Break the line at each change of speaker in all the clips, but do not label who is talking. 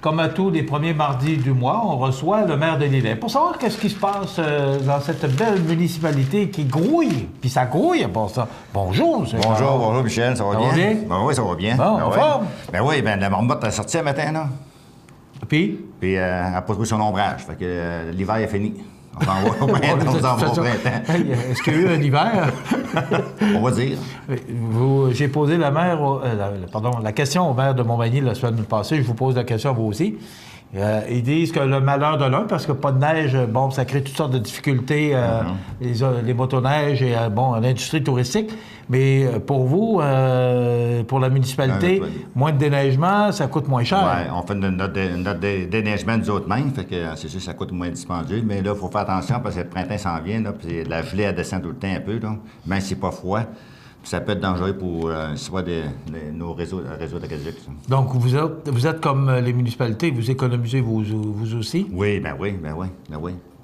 comme à tous les premiers mardis du mois, on reçoit le maire de Lilley. Pour savoir qu'est-ce qui se passe dans cette belle municipalité qui grouille, puis ça grouille pour ça. Bonjour, M.
Bonjour, Michel, ça va bien?
bien?
Ben oui, ça va bien.
Bon,
ben
en
ouais.
forme?
Ben oui, la marmotte est sortie ce matin, là.
Puis?
Puis elle n'a pas trouvé son ombrage, fait que l'hiver est fini. On s'en va au printemps, on s'en va au printemps.
Est-ce qu'il y a eu un hiver?
On va dire.
J'ai posé la question au maire de Montmagny la semaine passée. Je vous pose la question à vous aussi. Ils disent que le malheur de l'un, parce que pas de neige, bon, ça crée toutes sortes de difficultés, les motoneiges et l'industrie touristique. Mais pour vous, pour la municipalité, moins de déneigement, ça coûte moins cher.
Oui, on fait notre déneigement nous autres mêmes, fait que c'est sûr que ça coûte moins dispendieux. Mais là, il faut faire attention parce que le printemps s'en vient, là, puis la gelée, elle descend tout le temps un peu, là, même si c'est pas froid. Puis ça peut être dangereux pour soit nos réseaux d'aqueduc.
Donc, vous êtes comme les municipalités, vous économisez vous aussi?
Oui, ben oui.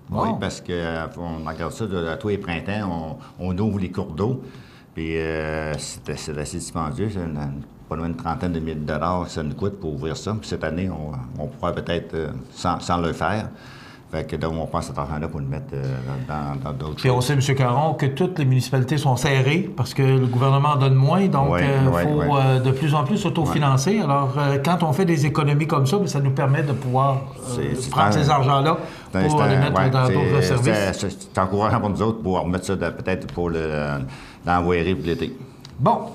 Bon.
Oui, parce qu'on regarde ça à tous les printemps, on ouvre les cours d'eau, puis c'est assez dispendieux. C'est pas loin de 30 000 $ que ça nous coûte pour ouvrir ça. Puis cette année, on pourra peut-être sans le faire. Fait que donc, on pense cet argent-là pour le mettre dans d'autres choses.
Puis on sait, M. Caron, que toutes les municipalités sont serrées parce que le gouvernement en donne moins, donc il faut de plus en plus s'autofinancer. Alors, quand on fait des économies comme ça, bien, ça nous permet de pouvoir prendre ces argents-là pour les mettre dans d'autres services.
C'est encourageant pour nous autres pour remettre ça peut-être pour l'envoyer pour l'été.
Bon.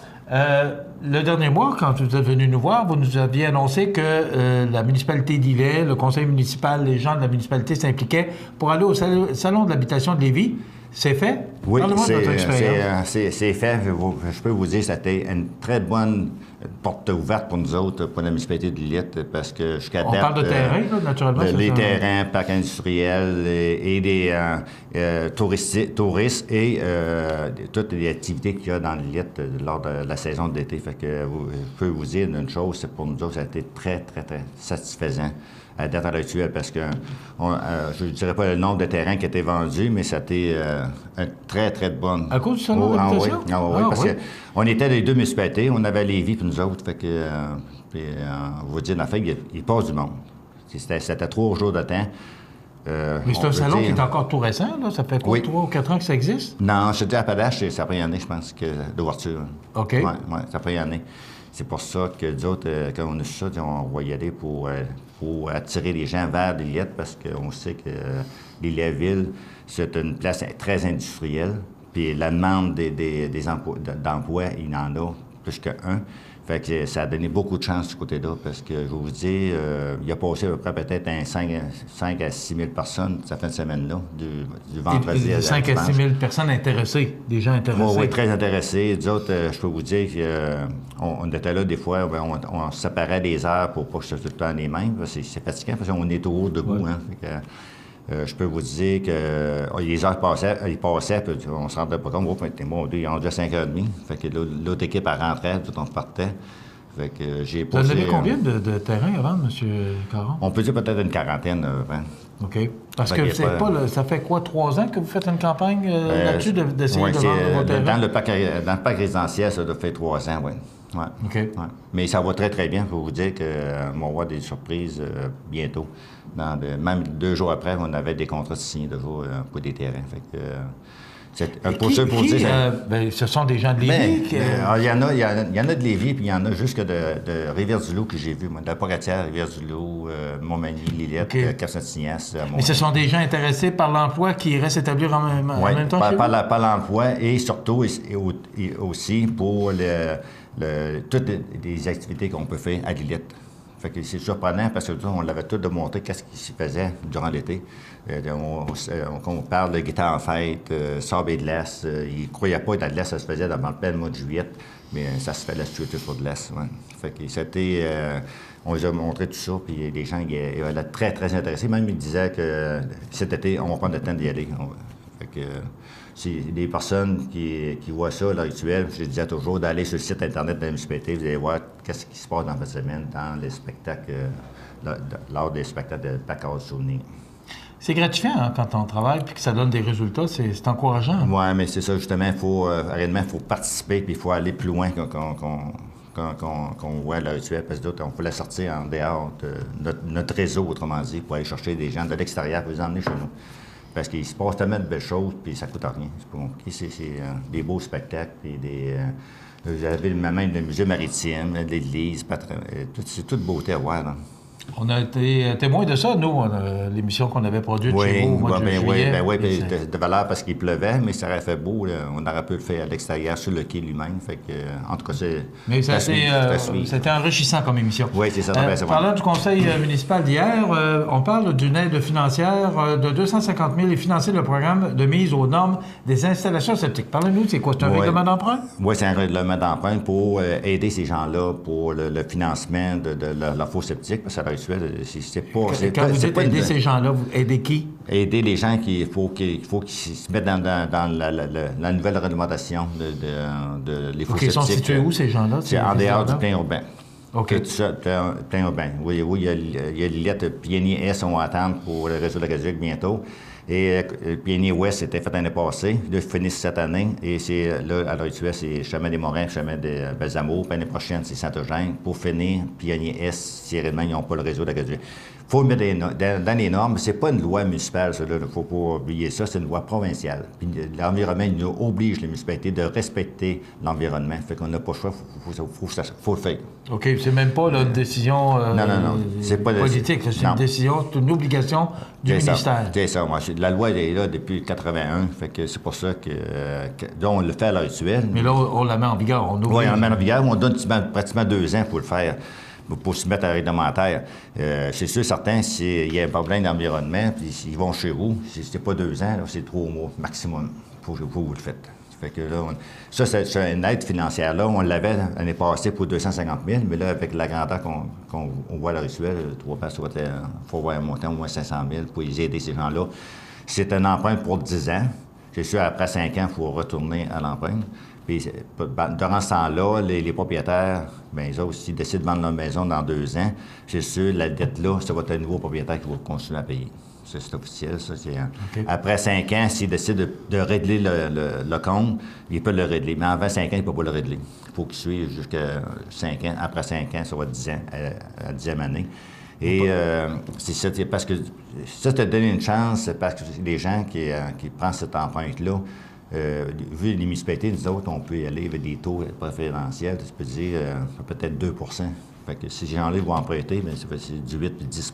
Le dernier mois, quand vous êtes venu nous voir, vous nous aviez annoncé que la municipalité d'Lilley, le conseil municipal, les gens de la municipalité s'impliquaient pour aller au salon de l'habitation de Lévis. C'est fait?
Oui, c'est fait. Je peux vous dire que c'était une très bonne porte ouverte pour nous autres, pour la municipalité de Lilley, parce que jusqu'à date...
On parle de terrain, là, naturellement.
Les terrains, parcs industriels et des touristes et toutes les activités qu'il y a dans Lilley lors de la saison d'été. Fait que je peux vous dire une chose, c'est pour nous autres, ça a été très, très, très satisfaisant à date à l'actuel, parce que je ne dirais pas le nombre de terrains qui étaient vendus, mais c'était un très, très bonne...
À cause du salon d'habitation?
Oui, parce qu'on était les deux municipalités, on avait Lévis puis nous autres, fait que, on va dire, la fête, il passe du monde. C'était 3 jours de temps.
Mais c'est un salon qui est encore tout récent, là? Ça fait quoi, 3 ou 4 ans que ça existe?
Non, je te dis à Appalaches, c'est après une année, je pense, d'ouverture.
OK.
Oui, c'est après une année. C'est pour ça que nous autres, quand on a su ça, on va y aller pour attirer les gens vers Lilley, parce qu'on sait que Lilley-Ville, c'est une place très industrielle. Puis la demande d'emploi, il en a plus qu'un. Fait que ça a donné beaucoup de chance de ce côté-là, parce que, je vous dis, il a passé à peu près peut-être 5 à 6 000 personnes cette fin de semaine-là, du vendredi à
5 à 6 000 personnes intéressées, des gens intéressés.
Oui, très intéressés. Nous autres, je peux vous dire qu'on était là des fois, on séparait des heures pour pas que ce soit tout le temps les mêmes. C'est fatigant, parce qu'on est toujours debout.
Ouais.
Hein, fait que, je peux vous dire que les heures passaient, puis on se rendait pas compte. Ils ont déjà 5h30. Fait que l'autre équipe, elle rentrait, tout on partait. Fait que j'ai
posé... Vous en avez combien de terrains à vendre, M. Caron?
On peut dire peut-être une quarantaine.
OK. Parce que c'est pas... Ça fait quoi, 3 ans que vous faites une campagne là-dessus d'essayer de vendre vos terrains?
Dans le parc résidentiel, ça doit faire 3 ans, oui. Ouais.
OK.
Ouais. Mais ça va très, très bien. Il faut vous dire qu'on va avoir des surprises bientôt. Même 2 jours après, on avait des contrats signés de jour pour des terrains. Fait que,
ce sont des gens de Lévis?
Il y en a de Lévis, puis il y en a jusque de Rivière-du-Loup que j'ai vu. Moi, de la Pocatière, Rivière-du-Loup, Montmagny, Lilley, Cap-Saint-Ignace.
Mais ce sont des gens intéressés par l'emploi qui restent établir en même temps chez vous?
Par l'emploi et surtout aussi pour toutes les activités qu'on peut faire à Lilley. Fait que c'est surprenant parce que on l'avait tout démontré qu'est-ce qui s'y faisait durant l'été. On parle de guitare en fête, sable et de glace. Ils ne croyaient pas que la glace, ça se faisait dans le plein mois de juillet, mais ça se fait la suite sur de glace. Ouais. Fait que c'était... on les a montré tout ça, puis les gens ils étaient très, très intéressés. Même ils disaient que cet été, on va prendre le temps d'y aller. Fait que... C'est des personnes qui voient ça à l'heure actuelle. Je disais toujours d'aller sur le site Internet de la municipalité, vous allez voir qu'est-ce qui se passe dans cette semaine dans les spectacles, lors des spectacles de Paccard Souvenir.
C'est gratifiant hein, quand on travaille et que ça donne des résultats, c'est encourageant.
Oui, mais c'est ça justement, réellement, il faut participer puis il faut aller plus loin qu'on voit à l'heure actuelle, parce que d'autres, on peut la sortir en dehors de notre réseau, autrement dit, pour aller chercher des gens de l'extérieur pour les emmener chez nous. Parce qu'il se passe tellement de belles choses, puis ça coûte rien. C'est pas compliqué. C'est des beaux spectacles, puis vous avez même le musée maritime, l'église, c'est toute beauté à voir, là.
On a été témoins de ça, nous, l'émission qu'on avait produite chez vous au mois de juillet.
Oui, de valeur parce qu'il pleuvait, mais ça aurait fait beau. Là. On aurait pu le faire à l'extérieur, sur le quai lui-même. Fait que, en tout cas, c'est...
Mais c'était enrichissant comme émission.
Oui, c'est ça.
Parlant du conseil municipal d'hier, on parle d'une aide financière de 250 000 et financer le programme de mise aux normes des installations septiques. Parlez-nous, c'est quoi? C'est un règlement d'emprunt?
Oui, c'est un règlement d'emprunt pour aider ces gens-là pour le financement de leur fosse septique, parce que
quand vous dites aider ces gens-là, vous aidez qui?
Aider les gens qu'il faut qu'ils se mettent dans la nouvelle réglementation de les fosses septiques.
Ils sont situés où, ces gens-là?
C'est en dehors du plein urbain.
OK.
Tout ça, plein urbain. Oui, il y a l'îlette Pionnier S, on va attendre pour le réseau de la Gazuc bientôt. Et Pionnier Ouest, c'était fait l'année passée. Là, ils finissent cette année. Et c'est là, à l'heure actuelle, c'est Chemin des Morins, Chemin de Balsamo. Puis l'année prochaine, c'est Saint-Eugène. Pour finir, Pionnier S, si réellement ils n'ont pas le réseau de la Gazuc. Il faut le mettre dans les normes. C'est pas une loi municipale, ça, là. Il ne faut pas oublier ça. C'est une loi provinciale. Puis l'environnement, il nous oblige, les municipalités, de respecter l'environnement. Fait qu'on n'a pas le choix. Faut le faire.
OK. C'est même pas là, une décision
c'est pas
politique. C'est une décision, c'est une obligation du ministère.
C'est ça. Moi, la loi est là depuis 81. Fait que c'est pour ça que on le fait à l'heure actuelle.
Mais là, on la met en vigueur.
Oui, on la met en vigueur. On donne pratiquement 2 ans pour le faire. Pour se mettre à réglementaire. C'est sûr, certains, s'il y a un problème d'environnement, puis s'ils vont chez vous, si c'est pas 2 ans, c'est 3 mois maximum pour que vous le faites. Fait que là, ça, c'est une aide financière. Là, on l'avait l'année passée pour 250 000, mais là, avec la grandeur qu'on voit à l'heure actuelle, 3 places, il faut voir un montant au moins 500 000 pour les aider, ces gens-là. C'est un emprunt pour 10 ans. C'est sûr, après 5 ans, il faut retourner à l'emprunt. Puis, durant ce temps-là, les propriétaires, bien, ils aussi décident de vendre leur maison dans 2 ans. C'est sûr, la dette-là, ça va être un nouveau propriétaire qui va continuer à payer. Ça, c'est officiel. Ça, okay. Après 5 ans, s'ils décident de régler le compte, ils peuvent le régler. Mais avant 5 ans, ils ne peuvent pas le régler. Il faut qu'ils suivent jusqu'à 5 ans. Après 5 ans, ça va 10 ans, à la 10e année. Et c'est ça, parce que ça te donne une chance, parce que les gens qui prennent cette empreinte-là, vu les municipalités, nous autres, on peut y aller avec des taux préférentiels, tu peux dire peut-être 2 Fait que si ces gens-là vont emprunter, bien, c'est du 8 et 10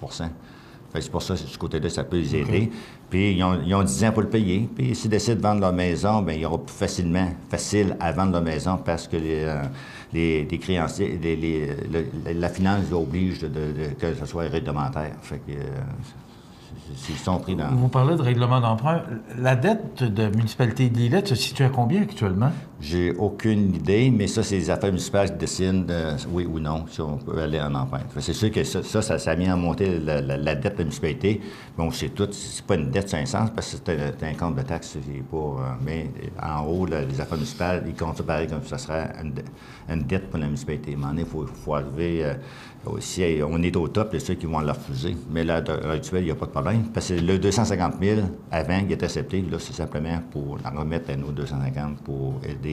Fait que c'est pour ça, de ce côté-là, ça peut les aider. Okay. Puis ils ont 10 ans pour le payer. Puis s'ils décident de vendre leur maison, bien, il y aura plus facile à vendre leur maison parce que les créanciers, la finance oblige que ce soit réglementaire. Fait que s'ils sont pris dans...
Vous parlez de règlement d'emprunt. La dette de municipalité de Lillette se situe à combien actuellement?
J'ai aucune idée, mais ça, c'est les affaires municipales qui décident oui ou non si on peut aller en emprunt. C'est sûr que ça a mis à monter la dette de la municipalité. Bon, c'est tout. C'est pas une dette 500 parce que c'est un compte de taxes. Mais en haut, les affaires municipales, ils comptent ça pareil comme ça serait une dette pour la municipalité. À un moment donné, il faut arriver... si on est au top, c'est ceux qui vont la refuser. Mais là, à l'heure actuelle, il n'y a pas de problème. Parce que le 250 000, avant, il est accepté. Là, c'est simplement pour en remettre à nous 250 pour aider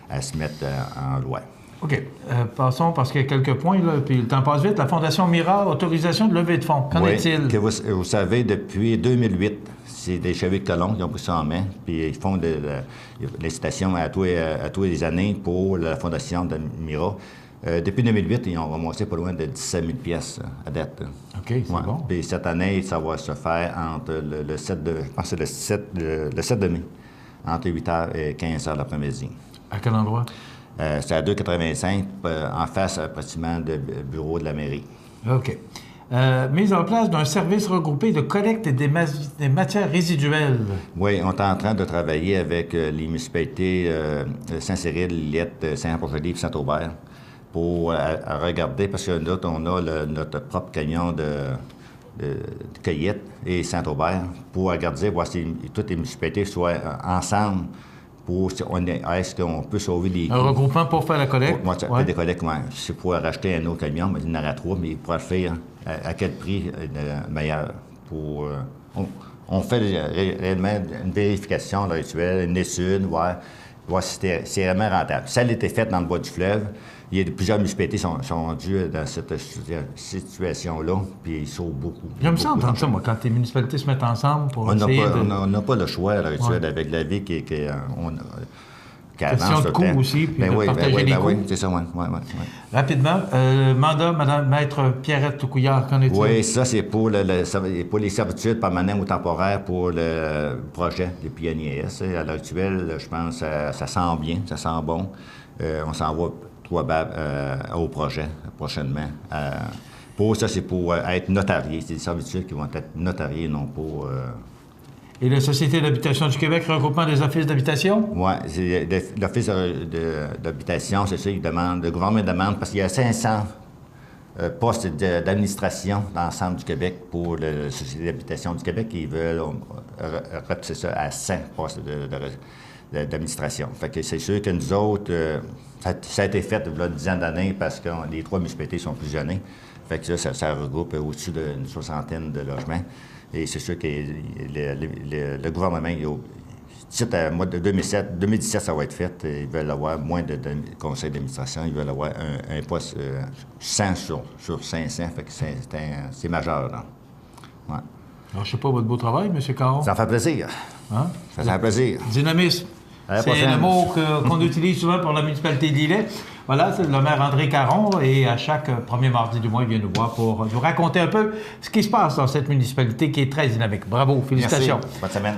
à se mettre en loi.
OK. Passons, parce qu'il y a quelques points, là, puis le temps passe vite. La Fondation Mira, autorisation de levée de fonds. Qu'en est-il?
Que vous savez, depuis 2008, c'est des Chevy Colomb qui ont pris ça en main, puis ils font les citations à tous les années pour la Fondation de Mira. Depuis 2008, ils ont ramassé pas loin de 17 000 pièces à date.
OK, c'est bon.
Puis cette année, ça va se faire entre le 7 de mai, entre 8h et 15h l'après-midi.
À quel endroit?
C'est à 2,85 en face pratiquement du bureau de la mairie.
OK. Mise en place d'un service regroupé de collecte des matières résiduelles.
Oui, on est en train de travailler avec les municipalités Saint-Cyril, Lillette, Saint-Apollonie et Saint-Aubert pour regarder, parce que nous, on a notre propre camion de cueillette et Saint-Aubert pour regarder, voir si toutes les municipalités soient ensemble. Est-ce qu'on peut sauver des coûts? Un
regroupement pour faire la collecte?
Moi, ça fait des collectes, oui. C'est pour racheter un autre camion, mais il y en aura 3, mais il pourra le faire à quel prix meilleur. On fait réellement une vérification à l'heure actuelle, une étude, voir voir si c'est vraiment rentable. Ça a été fait dans le bas du fleuve. Il y a plusieurs municipalités sont dues dans cette situation-là, puis ils sauvent beaucoup.
J'aime ça entendre ça, moi, quand les municipalités se mettent ensemble pour essayer
On n'a pas le choix à l'heure actuelle avec la vie qui
question de coût aussi, puis de partager les coûts.
Oui, c'est ça, oui.
Rapidement, mandat, Mme Maître Pierrette Toucouillard, qu'en est-il?
Oui, ça, c'est pour les servitudes permanentes ou temporaires pour le projet des pionniers. À l'heure actuelle, je pense que ça sent bien, ça sent bon. On s'en va probable au projet prochainement. Pour ça, c'est pour être notarié. C'est des servitudes qui vont être notariées, non pas...
Et la Société d'habitation du Québec, regroupement des offices d'habitation?
Oui, l'Office d'habitation, c'est ça, le gouvernement demande, parce qu'il y a 500 postes d'administration dans l'ensemble du Québec pour la Société d'habitation du Québec, qui veulent repousser ça à 100 postes d'administration. Fait que c'est sûr que nous autres, ça a été fait il y a une dizaine d'années parce que les 3 municipalités sont fusionnées. Fait que ça regroupe au-dessus d'une 60aine de logements. Et c'est sûr que le gouvernement, d'ici à mois de 2017, ça va être fait. Ils veulent avoir moins de conseils d'administration. Ils veulent avoir un poste 100 sur 500. Fait que c'est majeur. Là. Ouais.
Alors, je ne sais pas votre beau travail, M. Caron.
Ça fait plaisir.
Hein?
Ça fait plaisir.
Dynamisme. C'est le mot qu'on utilise souvent pour la municipalité de Lillet. Voilà, c'est le maire André Caron, et à chaque premier mardi du mois, il vient nous voir pour nous raconter un peu ce qui se passe dans cette municipalité qui est très dynamique. Bravo, félicitations.
Merci. Bonne semaine.